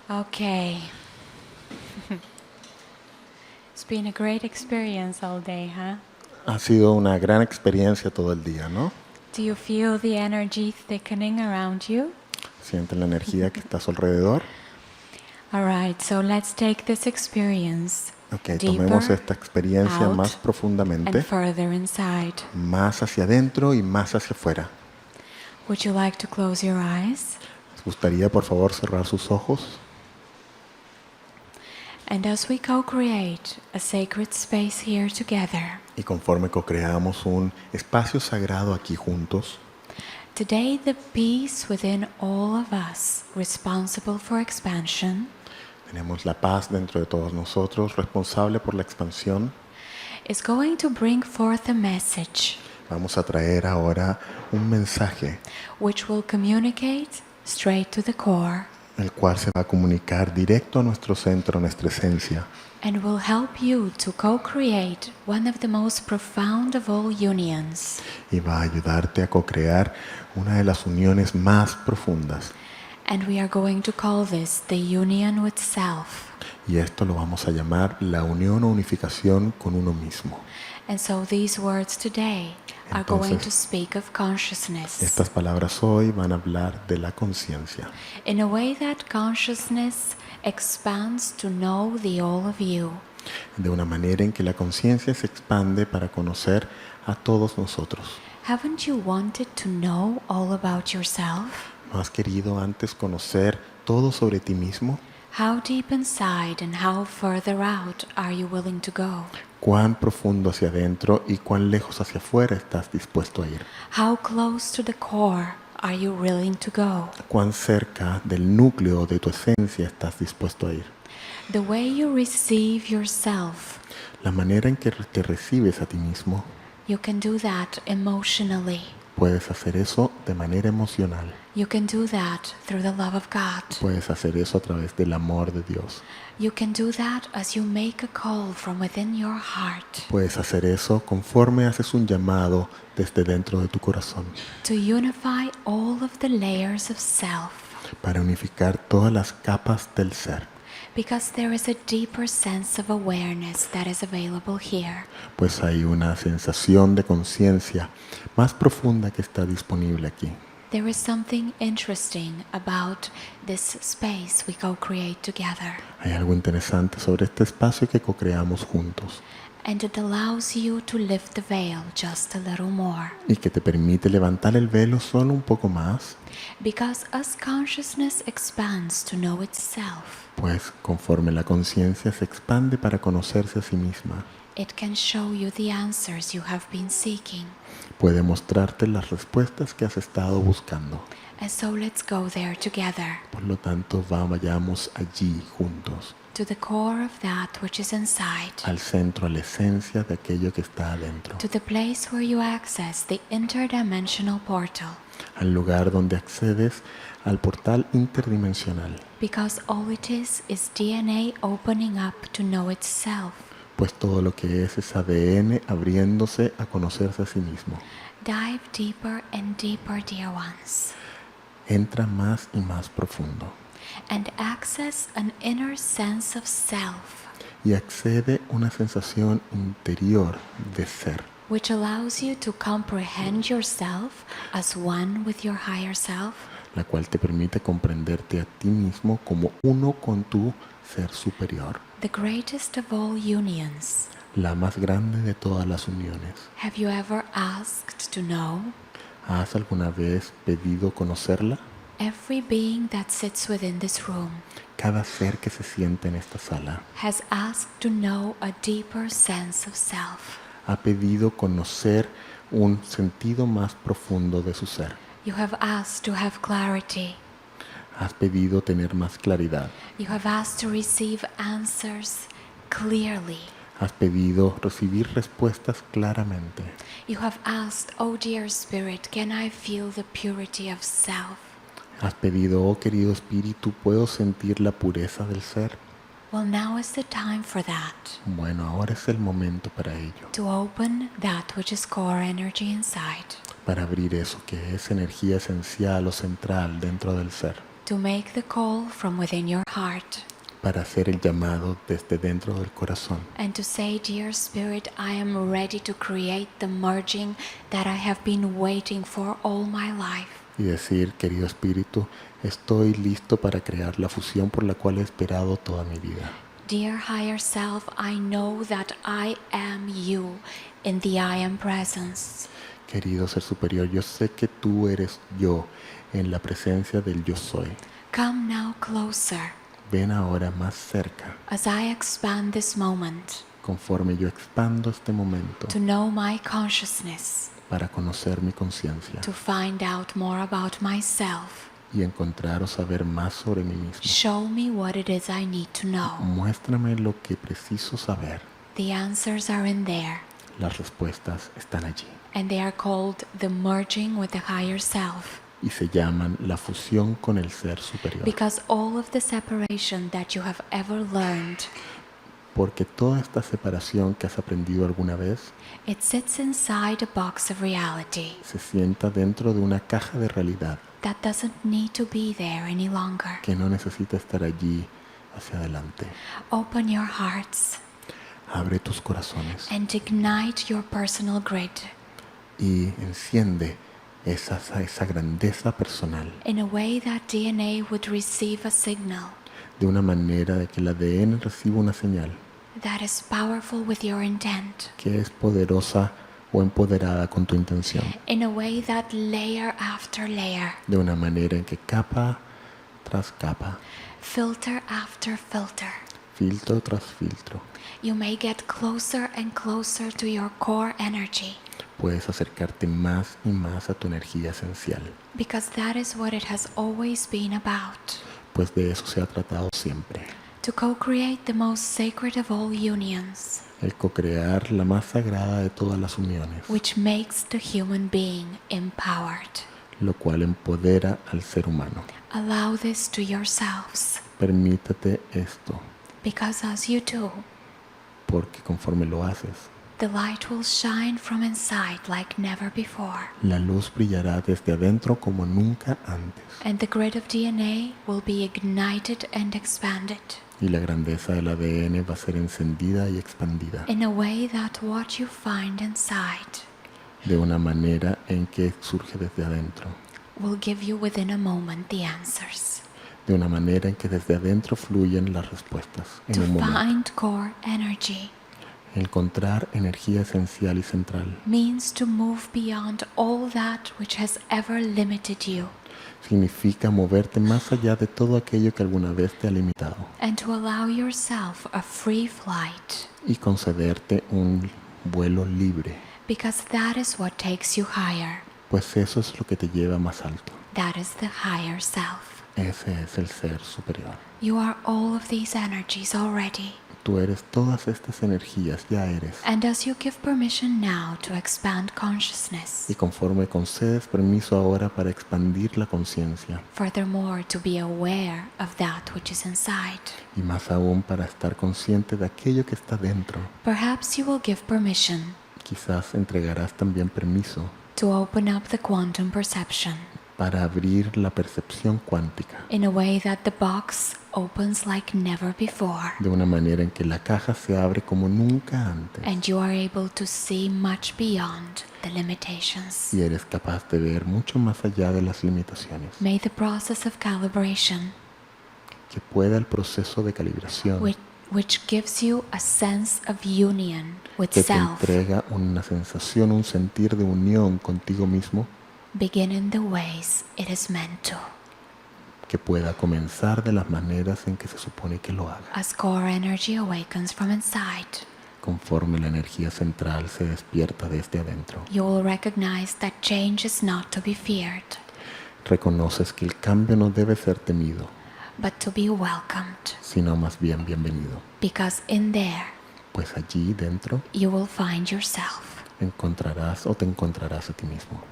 Okay. It's been a great experience all day, huh? Ha sido una gran experiencia todo el día, ¿no? Do you feel the energy thickening around you? Sienten la energía que está a su alrededor. All right, so let's take this experience Ok, tomemos deeper esta experiencia out más and profundamente, further inside. más hacia adentro y más hacia afuera. Would you like to close your eyes? ¿Les gustaría, por favor, cerrar sus ojos? And as we co-create a sacred space here together, Y conforme co-creamos un espacio sagrado aquí juntos, today the peace within all of us, responsible for expansion, tenemos la paz dentro de todos nosotros, responsable por la expansión. is going to bring forth a message Vamos a traer ahora un mensaje, which will communicate straight to the core el cual se va a comunicar directo a nuestro centro, a nuestra esencia, and will help you to co-create one of the most profound of all unions. y va a ayudarte a co-crear una de las uniones más profundas. And we are going to call this the union with self. Y esto lo vamos a llamar la unión o unificación con uno mismo. And so these words today are going to Entonces, speak of consciousness estas palabras hoy van a hablar de la conciencia, in a way that consciousness expands to know the all of you. de una manera en que la conciencia se expande para conocer a todos nosotros. Haven't you wanted to know all about yourself? ¿No has querido antes conocer todo sobre ti mismo? How deep inside and how further out are you willing to go? ¿Cuán profundo hacia adentro y cuán lejos hacia afuera estás dispuesto a ir? How close to the core are you willing to go? ¿Cuán cerca del núcleo de tu esencia estás dispuesto a ir? The way you receive yourself, La manera en que te recibes a ti mismo, you can do that emotionally. puedes hacer eso de manera emocional. You can do that through the love of God. Puedes hacer eso a través del amor de Dios. You can do that as you make a call from within your heart Puedes hacer eso conforme haces un llamado desde dentro de tu corazón to unify all of the layers of self, para unificar todas las capas del ser, because there is a deeper sense of awareness that is available here. pues hay una sensación de conciencia más profunda que está disponible aquí. There is something interesting about this space we co-create together, Hay algo interesante sobre este espacio que co-creamos juntos and it allows you to lift the veil just a little more. y que te permite levantar el velo solo un poco más, Because as consciousness expands to know itself, pues conforme la conciencia se expande para conocerse a sí misma, it can show you the answers you have been seeking. puede mostrarte las respuestas que has estado buscando. And so let's go there together, Por lo tanto, vayamos allí juntos, to the core of that which is inside, al centro, a la esencia de aquello que está adentro, to the place where you access the interdimensional portal, al lugar donde accedes al portal interdimensional, because all it is DNA opening up to know itself. pues todo lo que es ADN abriéndose a conocerse a sí mismo. Dive deeper and deeper, dear ones, Entra más y más profundo and access an inner sense of self, y accede a una sensación interior de ser, which allows you to comprehend yourself as one with your higher self, la cual te permite comprenderte a ti mismo como uno con tu ser superior, the greatest of all unions. la más grande de todas las uniones. Have you ever asked to know? ¿Has alguna vez pedido conocerla? Every being that sits within this room Cada ser que se siente en esta sala has asked to know a deeper sense of self. ha pedido conocer un sentido más profundo de su ser. You have asked to have clarity. Has pedido tener más claridad. You have asked to receive answers clearly. Has pedido recibir respuestas claramente. You have asked, oh dear Spirit, can I feel the purity of self? Has pedido, oh querido espíritu, ¿puedo sentir la pureza del ser? Well, now is the time for that, Bueno, ahora es el momento para ello, to open that which is core energy inside. para abrir eso que es energía esencial o central dentro del ser. to make the call from within your heart para hacer el llamado desde dentro del corazón and to say, Dear Spirit, I am ready to create the merging that I have been waiting for all my life. y decir, querido Espíritu, estoy listo para crear la fusión por la cual he esperado toda mi vida. Dear Higher Self, I know that I am you in the I am presence. Querido Ser Superior, yo sé que tú eres yo en la presencia del yo soy. Come now closer Ven ahora más cerca, as I expand this moment conforme yo expando este momento to know my consciousness, para conocer mi conciencia to find out more about myself. y encontrar o saber más sobre mí mismo. Show me what it is I need to know. Muéstrame lo que preciso saber. The answers are in there, Las respuestas están allí and they are called the merging with the higher self, y se llaman la fusión con el Ser Superior. because all of the separation that you have ever learned, Porque toda esta separación que has aprendido alguna vez it sits inside a box of reality se sienta dentro de una caja de realidad that doesn't need to be there any longer. que no necesita estar allí hacia adelante. Open your hearts Abre tus corazones and ignite your personal grid y enciende esa grandeza personal in a way that DNA would receive a signal de una manera de que el ADN reciba una señal that is powerful with your intent, que es poderosa o empoderada con tu intención, in a way that layer after layer, de una manera en que capa tras capa, filter after filter, filtro tras filtro, you may get closer and closer to your core energy, puedes acercarte más y más a tu energía esencial, because that is what it has always been about. pues de eso se ha tratado siempre, To co-create the most sacred of all unions, el co-crear la más sagrada de todas las uniones, which makes the human being empowered. lo cual empodera al ser humano. Allow this to yourselves, Permítete esto, because as you do, porque conforme lo haces, the light will shine from inside like never before, la luz brillará desde adentro como nunca antes, and the grid of DNA will be ignited and expanded y la grandeza del ADN va a ser encendida y expandida in a way that what you find inside de una manera en que surge desde adentro, will give you within a moment the answers. de una manera en que desde adentro fluyen las respuestas en To un momento. find core energy Encontrar energía esencial y central means to move beyond all that which has ever limited you, significa moverte más allá de todo aquello que alguna vez te ha limitado and to allow yourself a free flight, y concederte un vuelo libre, because that is what takes you higher. pues eso es lo que te lleva más alto. That is the higher self. Ese es el Ser Superior. You are all of these energies already. Tú eres todas estas energías, ya eres. And as you give permission now to expand consciousness, Y conforme concedes permiso ahora para expandir la conciencia, furthermore to be aware of that which is inside, y más aún para estar consciente de aquello que está dentro, perhaps you will give permission quizás entregarás también permiso to open up the quantum perception para abrir la percepción cuántica, in a way that the box opens like never before, de una manera en que la caja se abre como nunca antes, and you are able to see much beyond the limitations. y eres capaz de ver mucho más allá de las limitaciones, May the process of calibration, que pueda el proceso de calibración which gives you a sense of union with que te self, entrega una sensación, un sentir de unión contigo mismo, begin in the ways it is meant to. que pueda comenzar de las maneras en que se supone que lo haga, As core energy awakens from inside, conforme la energía central se despierta desde adentro. you will recognize that change is not to be feared, Reconoces que el cambio no debe ser temido, but to be welcomed, sino más bien bienvenido, because in there pues allí dentro you will find yourself. encontrarás o te encontrarás a ti mismo.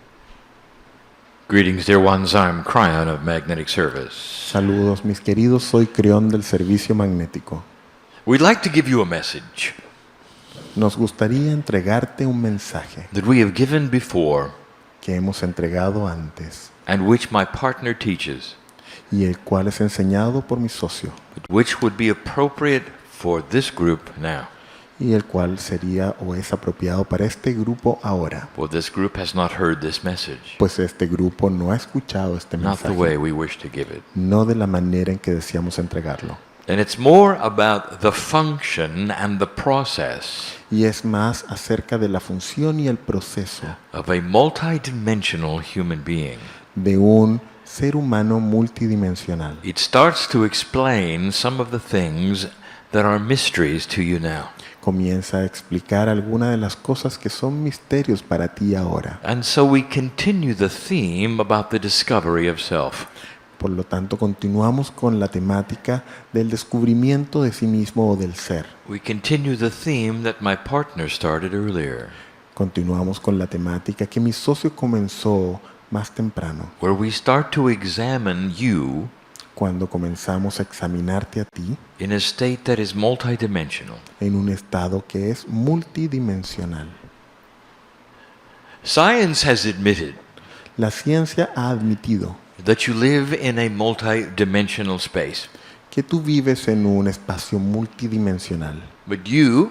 Greetings, dear ones. I'm Cryon of Magnetic Service. Saludos mis queridos, soy Creón del Servicio Magnético. We'd like to give you a message Nos gustaría entregarte un mensaje that we have given before que hemos entregado antes and which my partner teaches. y el cual es enseñado por mi socio, but which would be appropriate for this group now. y el cual sería o es apropiado para este grupo ahora, For this group has not heard this message, pues este grupo no ha escuchado este not the way mensaje, we wish to give it. no de la manera en que deseamos entregarlo. And it's more about the function and the process Y es más acerca de la función y el proceso of a multidimensional human being. de un ser humano multidimensional. It starts to explain some of the things that are mysteries to you now. Comienza a explicar algunas de las cosas que son misterios para ti ahora. And so we continue the theme about the discovery of self. Por lo tanto, continuamos con la temática del descubrimiento de sí mismo o del ser. We continue the theme that my partner started earlier, Continuamos con la temática que mi socio comenzó más temprano, where we start to examine you cuando comenzamos a examinarte a ti in a state that is multidimensional. en un estado que es multidimensional. Science has admitted La ciencia ha admitido that you live in a multidimensional space, que tú vives en un espacio multidimensional, but you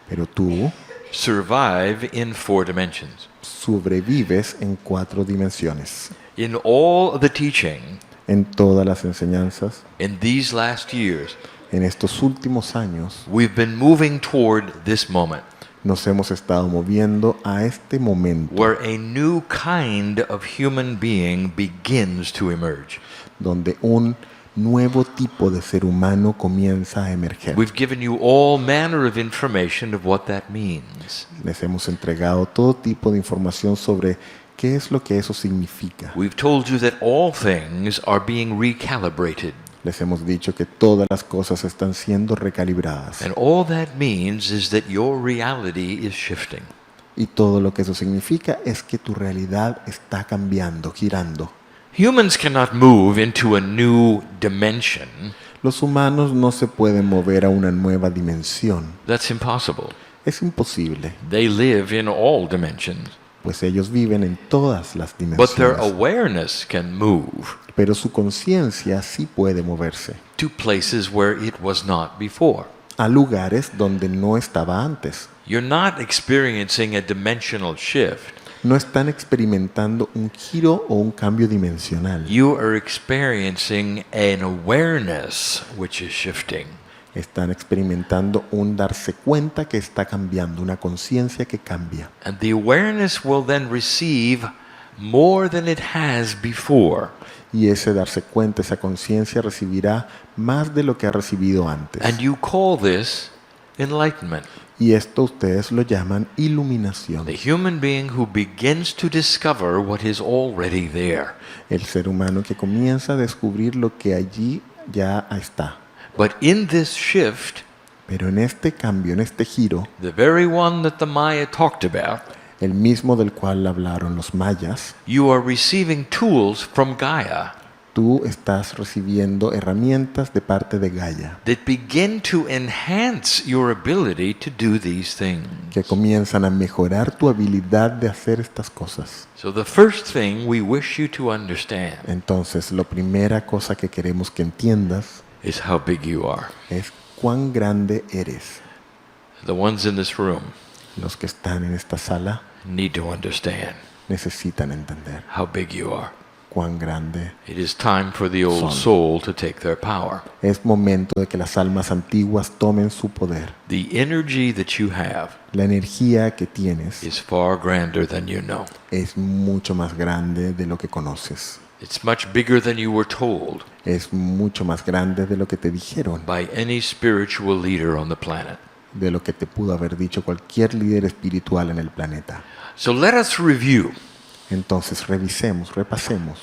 pero tú survive in 4 dimensions. sobrevives en 4 dimensiones. In all the teaching En todas las enseñanzas, in these last years, en estos últimos años, we've been moving toward this moment nos hemos estado moviendo a este momento where a new kind of human being begins to emerge. donde un nuevo tipo de ser humano comienza a emerger. We've given you all manner of information of what that means. Les hemos entregado todo tipo de información sobre qué es lo que eso significa. We've told you that all things are being recalibrated. Les hemos dicho que todas las cosas están siendo recalibradas. And all that means is that your reality is shifting. Y todo lo que eso significa es que tu realidad está cambiando, girando. Humans cannot move into a new dimension. Los humanos no se pueden mover a una nueva dimensión. That's impossible. Es imposible, They live in all dimensions. pues ellos viven en todas las But their dimensiones. awareness can move Pero su conciencia sí puede moverse to places where it was not before. a lugares donde no estaba antes. You're not experiencing a dimensional shift. No están experimentando un giro o un cambio dimensional. You are experiencing an awareness which is shifting. Están experimentando un darse cuenta que está cambiando, una conciencia que cambia. And the awareness will then receive more than it has before. Y ese darse cuenta, esa conciencia recibirá más de lo que ha recibido antes. And you call this enlightenment. Y esto ustedes lo llaman iluminación. The human being who begins to discover what is already there. El ser humano que comienza a descubrir lo que allí ya está. But in this shift, Pero en este cambio, en este giro, the very one that the Maya talked about, el mismo del cual hablaron los mayas, you are receiving tools from Gaia tú estás recibiendo herramientas de parte de Gaia that begin to enhance your ability to do these things. que comienzan a mejorar tu habilidad de hacer estas cosas. So the first thing we wish you to understand Entonces, la primera cosa que queremos que entiendas is how big you are. es cuán grande eres. The ones in this room Los que están en esta sala need to understand necesitan entender how big you are. cuán grande. It is time for the old Son. soul to take their power. Es momento de que las almas antiguas tomen su poder. The energy that you have La energía que tienes is far grander than you know. es mucho más grande de lo que conoces. It's much bigger than you were told Es mucho más grande de lo que te dijeron, by any spiritual leader on the planet. de lo que te pudo haber dicho cualquier líder espiritual en el planeta. So let us review Entonces revisemos, repasemos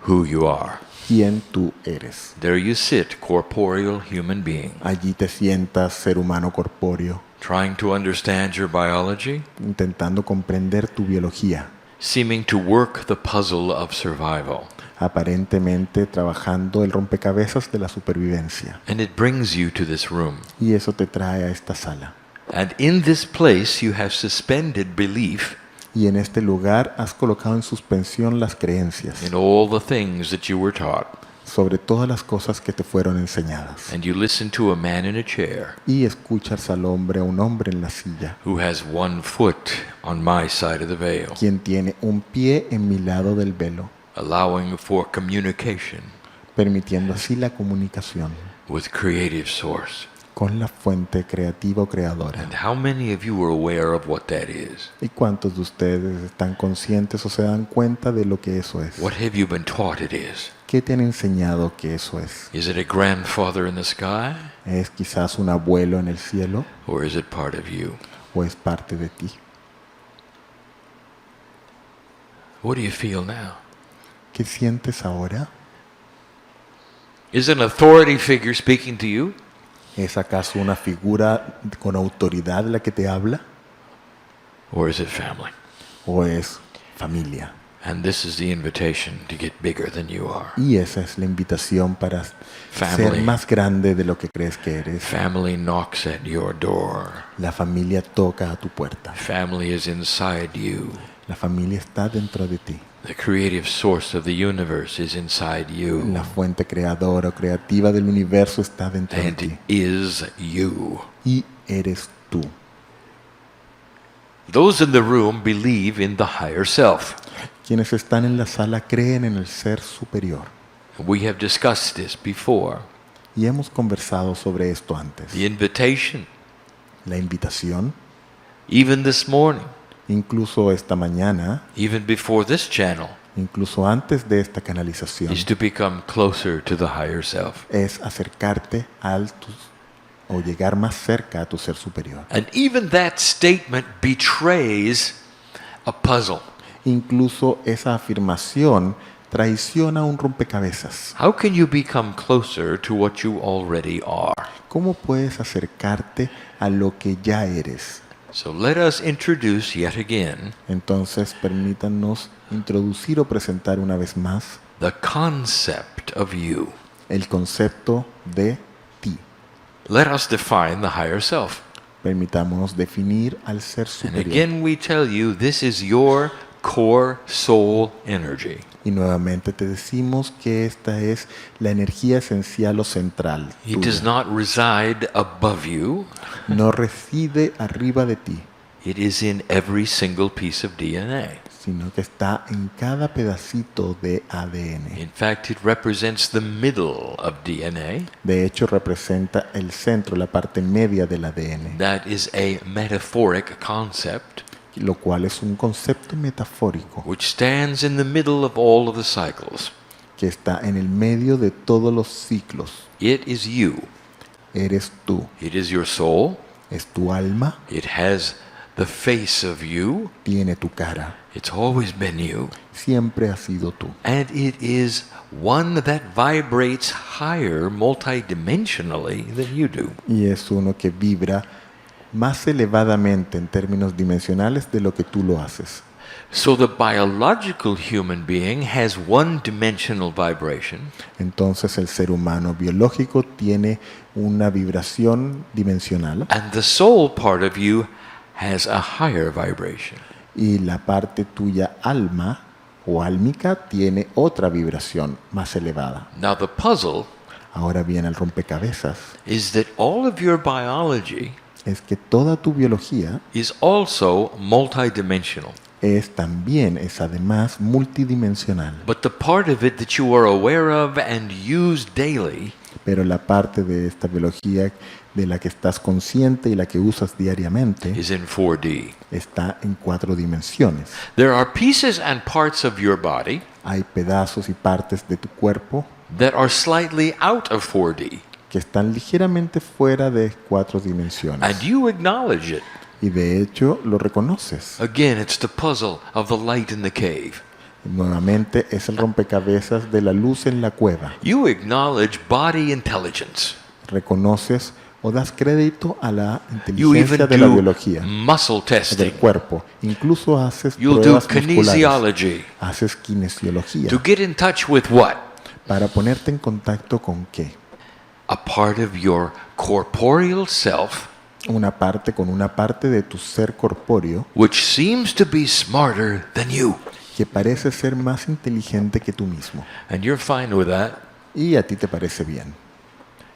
who you are. quién tú eres. There you sit, corporeal human being, Allí te sientas, ser humano corpóreo, trying to understand your biology, intentando comprender tu biología, seeming to work the puzzle of survival. aparentemente trabajando el rompecabezas de la supervivencia. And it brings you to this room. Y eso te trae a esta sala. And in this place you have suspended belief Y en este lugar has colocado en suspensión las creencias in all the things that you were taught. sobre todas las cosas que te fueron enseñadas. And you listen to a man in a chair Y escuchas al hombre, a un hombre en la silla, who has one foot on my side of the veil, quien tiene un pie en mi lado del velo, allowing for communication permitiendo así la comunicación with creative source. con la fuente creativa o creadora. And how many of you are aware of what that is? ¿Y cuántos de ustedes están conscientes o se dan cuenta de lo que eso es? What have you been taught it is? ¿Qué te han enseñado que eso es? Is it a grandfather in the sky, ¿Es quizás un abuelo en el cielo or is it part of you? o es parte de ti? What do you feel now? ¿Qué sientes ahora? Is an authority figure speaking to you? ¿Es acaso una figura con autoridad la que te habla? Or is it family? ¿O es familia? And this is the invitation to get bigger than you are. Y esa es la invitación para ser Family. más grande de lo que crees que eres. Family knocks at your door. La familia toca a tu puerta. Family is inside you. La familia está dentro de ti. The creative source of the universe is inside you. La fuente creadora o creativa del universo está dentro de And ti. it is you. Y eres tú. Those in the room believe in the higher self. Quienes están en la sala creen en el ser superior. We have discussed this before. Y hemos conversado sobre esto antes. The invitation, La invitación, even this morning, incluso esta mañana, even before this channel, incluso antes de esta canalización, is to become closer to the higher self. es acercarte o llegar más cerca a tu ser superior. And even that statement betrays a puzzle. Incluso esa afirmación traiciona un rompecabezas. How can you become closer to what you already are? ¿Cómo puedes acercarte a lo que ya eres? So let us introduce yet again Entonces, permítanos introducir o presentar una vez más the concept of you. el concepto de ti. Let us define the higher self. Permitámonos definir al ser And superior. again, we tell you this is your core soul energy. Y nuevamente te decimos que esta es la energía esencial o central. It tuya. does not reside above you. No reside arriba de ti, It is in every single piece of DNA. sino que está en cada pedacito de ADN. In fact, it represents the middle of DNA. De hecho, representa el centro, la parte media del ADN, That is a metaphoric concept lo cual es un concepto metafórico which stands in the middle of all of the cycles. que está en el medio de todos los ciclos. It is you. Eres tú, It is your soul. es tu alma, It has the face of you. tiene tu cara, It's always been you. siempre ha sido tú. And it is one that vibrates higher multidimensionally than you do. Y es uno que vibra más elevadamente en términos dimensionales de lo que tú lo haces. So the biological human being has one-dimensional vibration, Entonces el ser humano biológico tiene una vibración dimensional and the soul part of you has a higher vibration. y la parte tuya alma o álmica tiene otra vibración más elevada. Now the puzzle Ahora bien, el rompecabezas is that all of your biology es que toda tu biología is also multidimensional. es además multidimensional, But the part of it that you are aware of and use daily pero la parte de esta biología de la que estás consciente y la que usas diariamente is in 4D. está en 4 dimensiones. There are pieces and parts of your body Hay pedazos y partes de tu cuerpo that are slightly out of 4D, que están ligeramente fuera de 4 dimensiones. and you acknowledge it. Y de hecho lo reconoces. Again, it's the puzzle of the light in the cave. Nuevamente es el rompecabezas de la luz en la cueva. You acknowledge body intelligence. Reconoces o das crédito a la You inteligencia even de la do biología, muscle del testing. cuerpo. Incluso haces You'll do pruebas musculares. kinesiology. Haces kinesiología. To get in touch with what? Para ponerte en contacto con qué? A part of your corporeal self, Una parte con una parte de tu ser corpóreo which seems to be smarter than you. que parece ser más inteligente que tú mismo. And you're fine with that. y a ti te parece bien.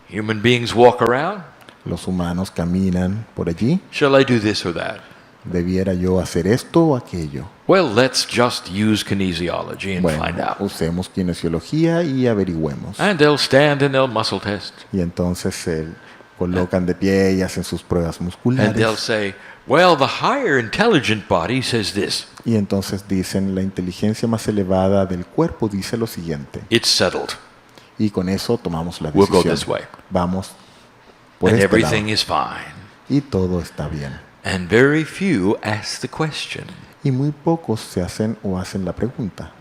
Human beings walk around. Los humanos caminan por allí. Shall I do this or that? ¿Debiera yo hacer esto o aquello? Well, let's just use kinesiology and Bueno, find out. usemos kinesiología y averigüemos. And they'll stand and they'll muscle test. Y entonces se colocan de pie y hacen sus pruebas And they'll musculares. say, well, the higher intelligent body says this. Y entonces dicen, la inteligencia más elevada del cuerpo dice lo siguiente. It's settled. Y con eso tomamos la We'll go decisión. this way. Vamos por And este everything lado. is fine. Y todo está bien. And very few ask the question, Y muy pocos se hacen o hacen la pregunta.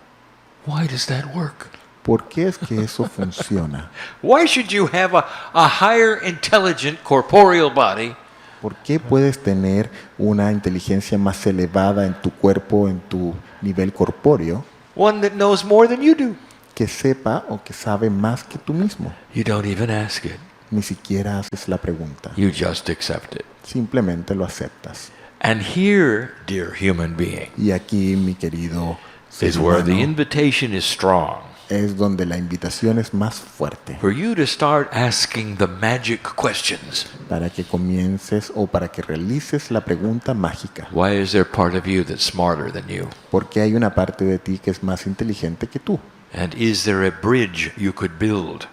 why does that work? ¿Por qué es que eso funciona? Why should you have a higher intelligent corporeal body ¿Por qué puedes tener una inteligencia más elevada en tu cuerpo, en tu nivel corpóreo, one that knows more than you do? que sepa o que sabe más que tú mismo? You don't even ask it. Ni siquiera haces la pregunta. You just accept it. Simplemente lo aceptas. And here, dear human being, Y aquí, mi querido ser is where the humano, invitation is strong es donde la invitación es más fuerte. for you to start asking the magic questions. Para que comiences o para que realices la pregunta mágica. Why is there part of you that's smarter than you? ¿Por qué hay una parte de ti que es más inteligente que tú? And is there a bridge you could build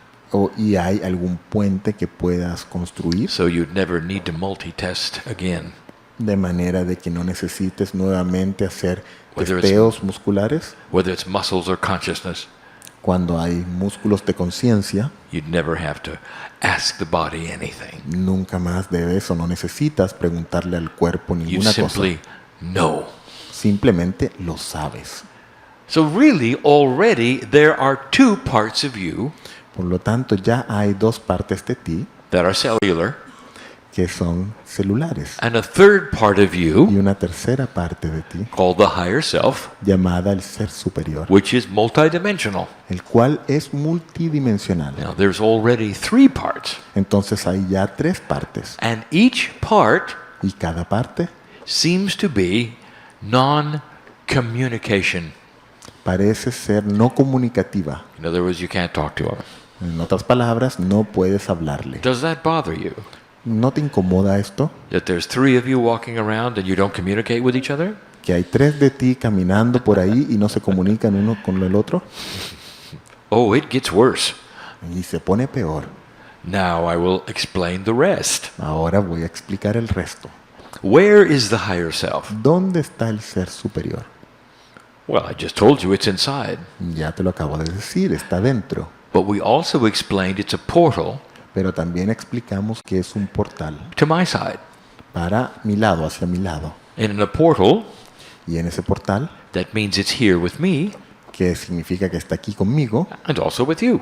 ¿Y hay algún puente que puedas construir so you'd never need to multitest again? de manera de que no necesites nuevamente hacer Whether it's- testeos musculares? Whether it's muscles or consciousness, Cuando hay músculos de conciencia, you'd never have to ask the body anything. nunca más debes o no necesitas preguntarle al cuerpo You ninguna cosa. simply know. Simplemente lo sabes. So really, already, there are two parts of you Por lo tanto, ya hay dos partes de ti that are cellular, que son celulares and a third part of y you una tercera parte de ti called the higher self, llamada el ser superior, which is multidimensional. el cual es multidimensional. Now, there's already three parts, Entonces hay ya tres partes and each part y cada parte seems to be non-communication. parece ser no comunicativa. In other words, you can't talk to them. En otras palabras, no puedes hablarle. Does that bother you? ¿No te incomoda esto? That there's three of you walking around and you don't communicate with each other? ¿Que hay tres de ti caminando por ahí y no se comunican uno con el otro? Oh, it gets worse. Y se pone peor. Now I will explain the rest. Ahora voy a explicar el resto. Where is the higher self? ¿Dónde está el ser superior? Well, I just told you it's inside. Ya te lo acabo de decir, está dentro. But we also explained it's a portal Pero también explicamos que es un portal to my side. para mi lado, hacia mi lado. And in a portal, Y en ese portal, that means it's here with me que significa que está aquí conmigo, and also with you.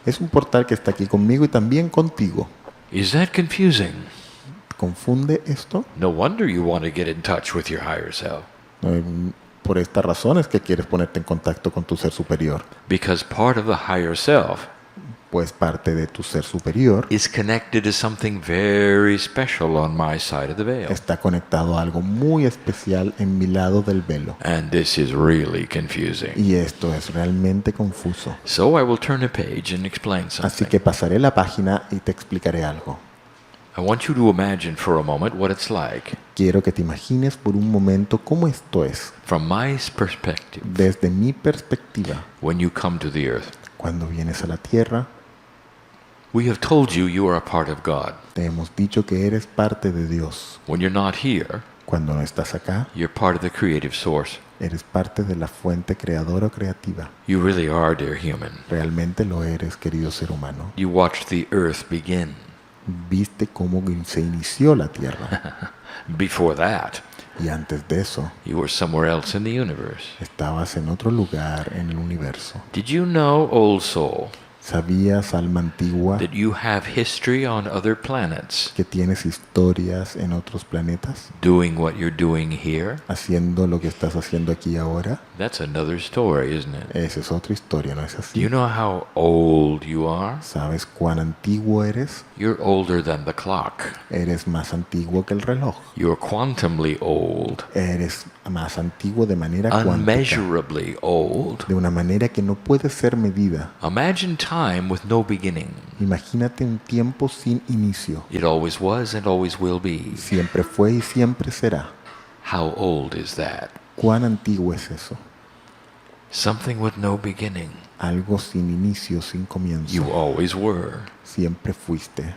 es un portal que está aquí conmigo y también contigo. Is that confusing? ¿Confunde esto? No wonder you want to get in touch with your higher self. Eh, Por esta razón es que quieres ponerte en contacto con tu ser superior. Because part of the higher self Pues parte de tu ser superior is connected to something very special on my side of the veil. está conectado a algo muy especial en mi lado del velo. And this is really confusing. Y esto es realmente confuso. So I will turn a page and explain Así something. que pasaré la página y te explicaré algo. I want you to imagine for a moment what it's like Quiero que te imagines por un momento cómo esto es, from my perspective desde mi perspectiva, when you come to the earth. cuando vienes a la tierra. We have told you you are a part of God. Te hemos dicho que eres parte de Dios. When you're not here, Cuando no estás acá, you're part of the creative source. eres parte de la fuente creadora o creativa. You really are, dear human. Realmente lo eres, querido ser humano. You watched the earth begin. Viste cómo se inició la tierra. Before that, Y antes de eso, you were somewhere else in the universe. estabas en otro lugar en el universo. Did you know, old soul, ¿Sabías, alma antigua, that you have history on other planets que tienes historias en otros planetas? doing what you're doing here? Haciendo lo que estás haciendo aquí ahora. That's another story, isn't it? Esa es otra historia, ¿no es Do así? you know how old you are? ¿Sabes cuán antiguo eres? You're older than the clock. Eres más antiguo que el reloj. You're quantumly old. Eres más antiguo de manera cuántica, unmeasurably old. de una manera que no puede ser medida. Imagine time with no beginning. Imagínate un tiempo sin inicio. It always was and always will be. Siempre fue y siempre será. How old is that? ¿Cuán antiguo es eso? Something with no beginning. Algo sin inicio, sin comienzo. You always were. Siempre fuiste.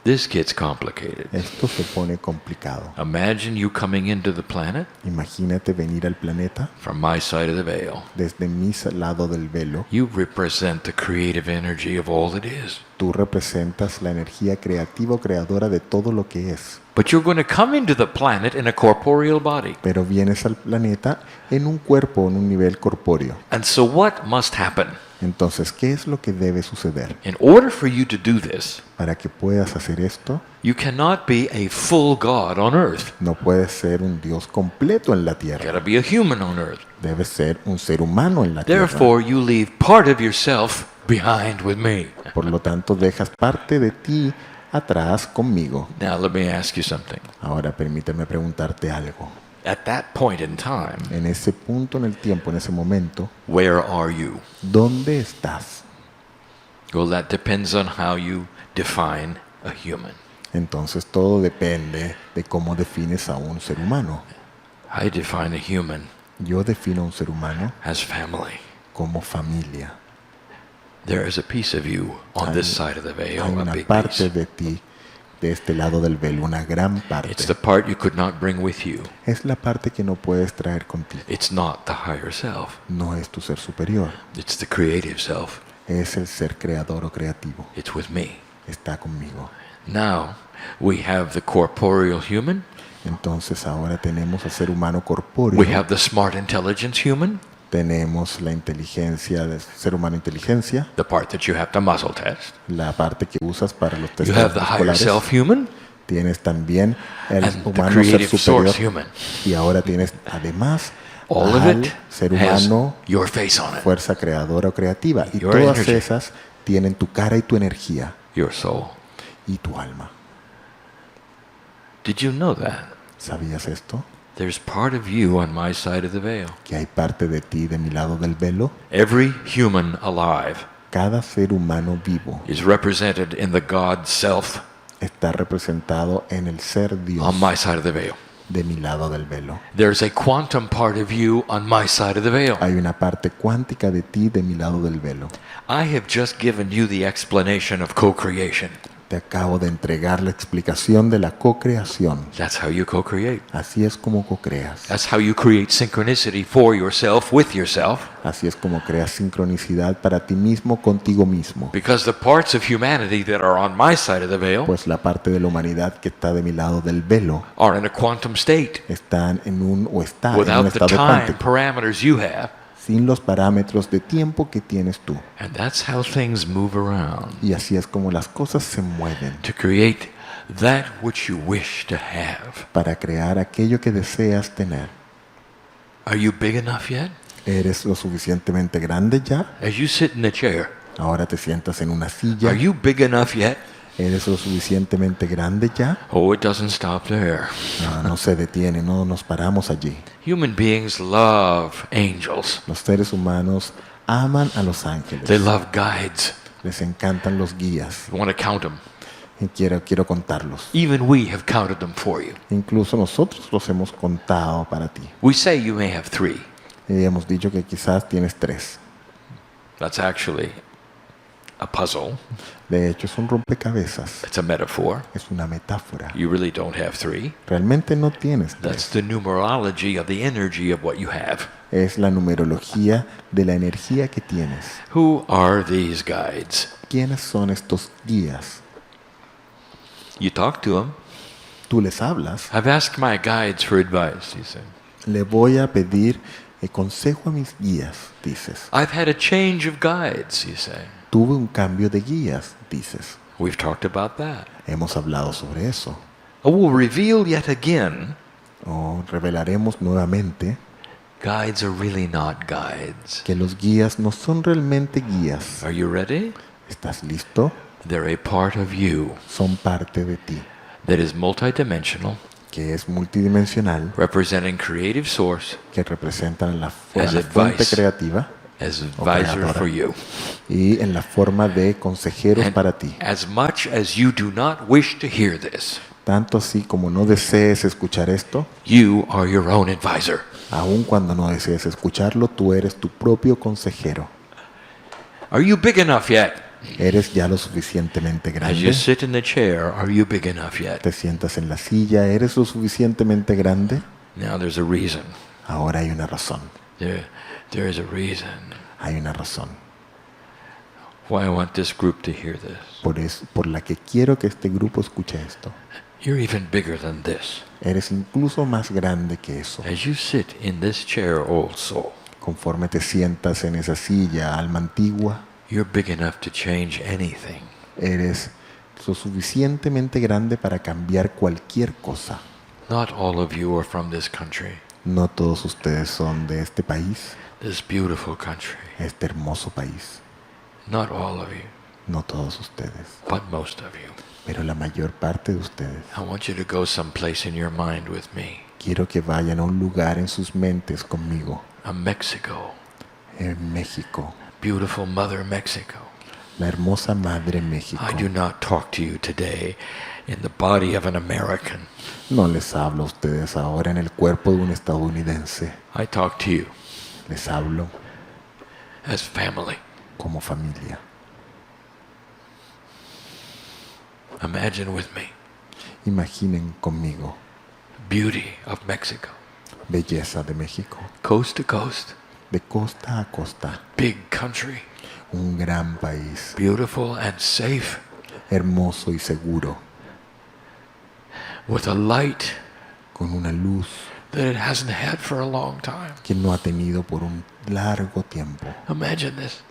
This gets complicated. Esto se pone complicado. Imagine you coming into the planet Imagínate venir al planeta from my side of the veil. desde mi lado del velo. You represent the creative energy of all that is. Tú representas la energía creativa o creadora de todo lo que es. But you're going to come into the planet in a corporeal body. Pero vienes al planeta en un cuerpo, en un nivel corpóreo. And so what must happen? Entonces, ¿qué es lo que debe suceder? In order for you to do this, Para que puedas hacer esto, you cannot be a full God on earth. no puedes ser un Dios completo en la You tierra. gotta be a human on earth. Debes ser un ser humano en la tierra. Therefore, you leave part of yourself behind with me. Por lo tanto, dejas parte de ti atrás conmigo. Now, let me ask you something. Ahora permíteme preguntarte algo. At that point in time, En ese punto en el tiempo, en ese momento, where are you? ¿dónde estás? Well, that depends on how you define a human. Entonces todo depende de cómo defines a un ser humano. I define a human Yo defino a un ser humano as family. como familia. There is a piece of you on this side of the veil, Hay a una big parte piece. de ti de este lado del velo, una gran It's the parte. part you could not bring with you. Es la parte que no puedes traer contigo. It's not the higher self. No es tu ser superior, It's the creative self. es el ser creador o creativo. It's with me. Está conmigo. Now, we have the corporeal human. Entonces ahora tenemos al ser humano We corpóreo, have the smart intelligence human, tenemos la inteligencia del ser humano inteligencia, the part that you have to muzzle test. la parte que usas para los You testes have the higher musculares. self human Tienes también el and the humano ser creative superior. source human. Y ahora tienes además All of al it ser has humano, your face on it, fuerza creadora o creativa. Y Your todas energy. esas tienen tu cara y tu energía your soul. y tu alma. Did you know that? ¿Sabías esto? There's part of you on my side of the veil. Que hay parte de ti de mi lado del velo. Every human alive Cada ser humano vivo is represented in the God self está representado en el ser Dios on my side of the veil. de mi lado del velo. There's a quantum part of you on my side of the veil. Hay una parte cuántica de ti de mi lado del velo. I have just given you the explanation of co-creation. Te acabo de entregar la explicación de la co-creación. That's how you co-create. Así es como co-creas. That's how you create synchronicity for yourself with yourself. Así es como creas sincronicidad para ti mismo contigo mismo. Because the parts of humanity that are on my side of the veil Pues la parte de la humanidad que está de mi lado del velo are in a quantum state están en un en un without the estado time cuántico, parameters you have. sin los parámetros de tiempo que tienes tú. And that's how things move around Y así es como las cosas se mueven to create that which you wish to have. para crear aquello que deseas tener. Are you big enough yet? ¿Eres lo suficientemente grande ya? As you sit in a chair, Ahora te sientas en una silla. are you big enough yet? ¿Eres lo suficientemente grande ya? Oh, it doesn't stop there. No, no se detiene, no nos paramos allí. Human beings love angels. Los seres humanos aman a los ángeles. They love guides. Les encantan los guías. You want to count them. Y quiero contarlos. Even we have counted them for you. Incluso nosotros los hemos contado para ti. We say you may have 3. Y hemos dicho que quizás tienes 3. That's actually a puzzle. De hecho, es un rompecabezas. It's a metaphor. Es una metáfora. You really don't have 3. Realmente no tienes That's 3. the numerology of the energy of what you have. Es la numerología de la energía que tienes. Who are these guides? ¿Quiénes son estos guías? You talk to them. Tú les hablas. I've asked my guides for advice, you say. Le voy a pedir consejo a mis guías, dices. I've had a change of guides, you say. Tuve un cambio de guías, dices. We've talked about that. Hemos hablado sobre eso. I will reveal yet again, O revelaremos nuevamente guides are really not guides. que los guías no son realmente guías. Are you ready? ¿Estás listo? They're a part of you Son parte de ti, that is multidimensional, que es multidimensional, representing creative source que representan la, As la fuente advice. creativa as o advisor creadora, for you. y en la forma de consejeros And para ti. as much as you do not wish to hear this, Tanto así como no desees escuchar esto, you are your own advisor. aun cuando no desees escucharlo, tú eres tu propio consejero. Are you big enough yet? Eres ya lo suficientemente As you grande. sit in the chair, are you big enough yet? Te sientas en la silla, eres lo suficientemente grande. Now there's a reason. Ahora hay una razón. There is a reason Hay una razón why I want this group to hear this. por la que quiero que este grupo escuche esto. You're even bigger than this. Eres incluso más grande que eso. As you sit in this chair, old soul, Conforme te sientas en esa silla, alma antigua, you're big enough to change anything. eres lo suficientemente grande para cambiar cualquier cosa. Not all of you are from this country, No todos ustedes son de este país, this beautiful country. este hermoso país. Not all of you, No todos ustedes, but most of you. pero la mayor parte de ustedes. I want you to go someplace in your mind with me. Quiero que vayan a un lugar en sus mentes conmigo, A Mexico, en México, beautiful mother Mexico. la hermosa madre México. I do not talk to you today in the body of an American. No les hablo a ustedes ahora en el cuerpo de un estadounidense. I talk to you Les hablo as family. como familia. Imagine with me, Imaginen conmigo, beauty of Mexico, belleza de México, coast to coast, de costa a costa, big country, un gran país, beautiful and safe, hermoso y seguro, with a light con una luz that it hasn't had for a long time. que no ha tenido por un largo tiempo. Imagine this,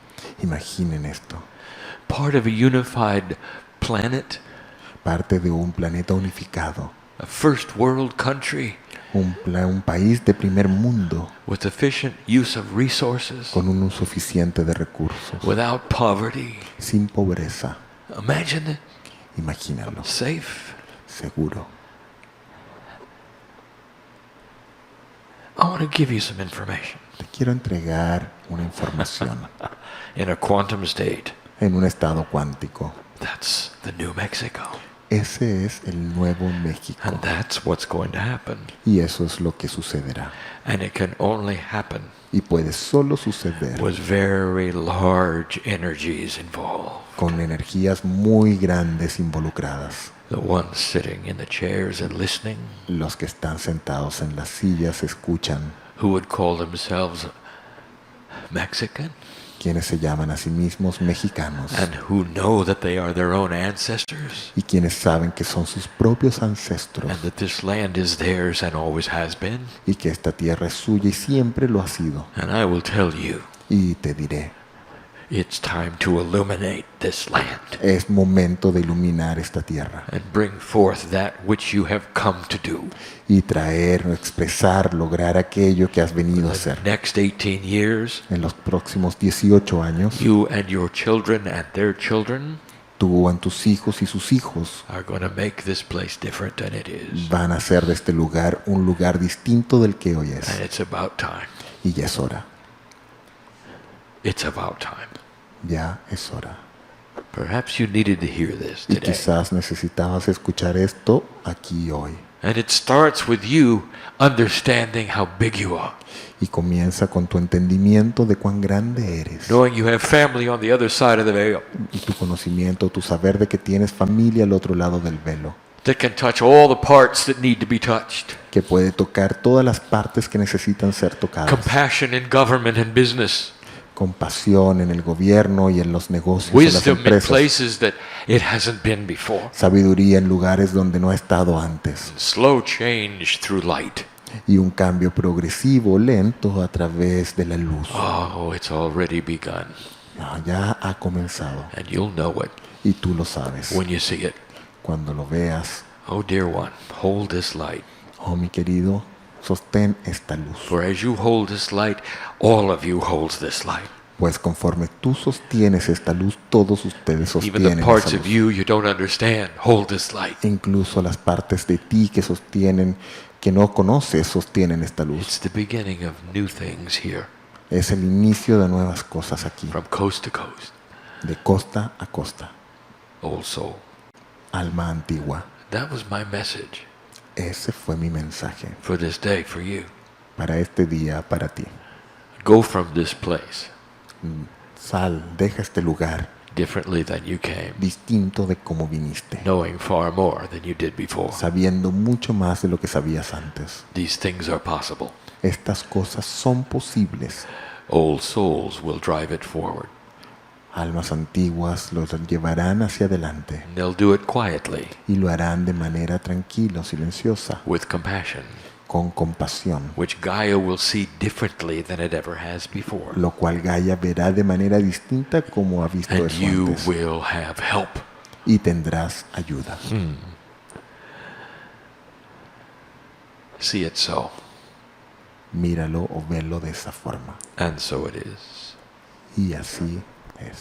Imaginen esto, part of a unified planet, parte de un planeta unificado, a first world country un país de primer mundo with efficient use of resources, con un uso eficiente de recursos, without poverty. sin pobreza. Imagine it, Imagínalo, safe. seguro. I want to give you some information. Te quiero entregar una información In a quantum state, en un estado cuántico. that's the new Mexico. Ese es el nuevo México. And that's what's going to happen. Y eso es lo que sucederá. And it can only happen Y puede solo suceder with very large energies involved. con energías muy grandes involucradas. The ones sitting in the chairs and listening, Los que están sentados en las sillas escuchan, who would call themselves Mexican, quienes se llaman a sí mismos mexicanos and who know that they are their own ancestors, y quienes saben que son sus propios ancestros and that this land is theirs and always has been. y que esta tierra es suya y siempre lo ha sido. And I will tell you, Y te diré, it's time to illuminate this land es momento de iluminar esta tierra and bring forth that which you have come to do. y traer, expresar, lograr aquello que has venido a The hacer. next 18 years, En los próximos 18 años, you and your children and their children tú, en tus hijos y sus hijos are going to make this place different than it is. van a hacer de este lugar un lugar distinto del que hoy And es. it's about time. Y ya es hora, It's about time. ya es hora. Perhaps you needed to hear this Y today. quizás necesitabas escuchar esto aquí hoy. And it starts with you understanding how big you are, Y comienza con tu entendimiento de cuán grande eres. knowing you have family on the other side of the veil Y tu conocimiento, tu saber de que tienes familia al otro lado del velo. that can touch all the parts that need to be touched. Que puede tocar todas las partes que necesitan ser tocadas. Compassion in government and business. Compasión en el gobierno y en los negocios, en las Wisdom in empresas. places that it hasn't been before. Sabiduría en lugares donde no ha estado antes. Slow change through light. Y un cambio progresivo, lento, a través de la luz. Oh, it's already begun. No, ya ha comenzado. And you'll know it Y tú lo sabes. when you see it. Cuando lo veas, Oh, dear one, hold this light. oh mi querido, sostén esta luz. For as you hold this light, all of you holds this light. Pues conforme tú sostienes esta luz, todos ustedes Even the sostienen parts esa of luz. you you don't understand hold this light. Incluso las partes de ti que sostienen, que no conoces, sostienen esta luz. It's the beginning of new things here, Es el inicio de nuevas cosas aquí, from coast to coast. de costa a costa. Old soul. Alma antigua. That was my message Ese fue mi mensaje for this day for you. para este día, para ti. Go from this place Sal, deja este lugar differently than you came, distinto de cómo viniste, knowing far more than you did before. sabiendo mucho más de lo que sabías antes. These things are possible. Estas cosas son posibles. Old souls will drive it forward. Almas antiguas los llevarán hacia adelante And they'll do it quietly, y lo harán de manera tranquila, silenciosa, with compassion, con compasión, which Gaia will see differently than it ever has before. lo cual Gaia verá de manera distinta como ha visto And eso you antes, will have help. y tendrás ayuda. See it so. Míralo o velo de esa forma. And so it is. Y así es.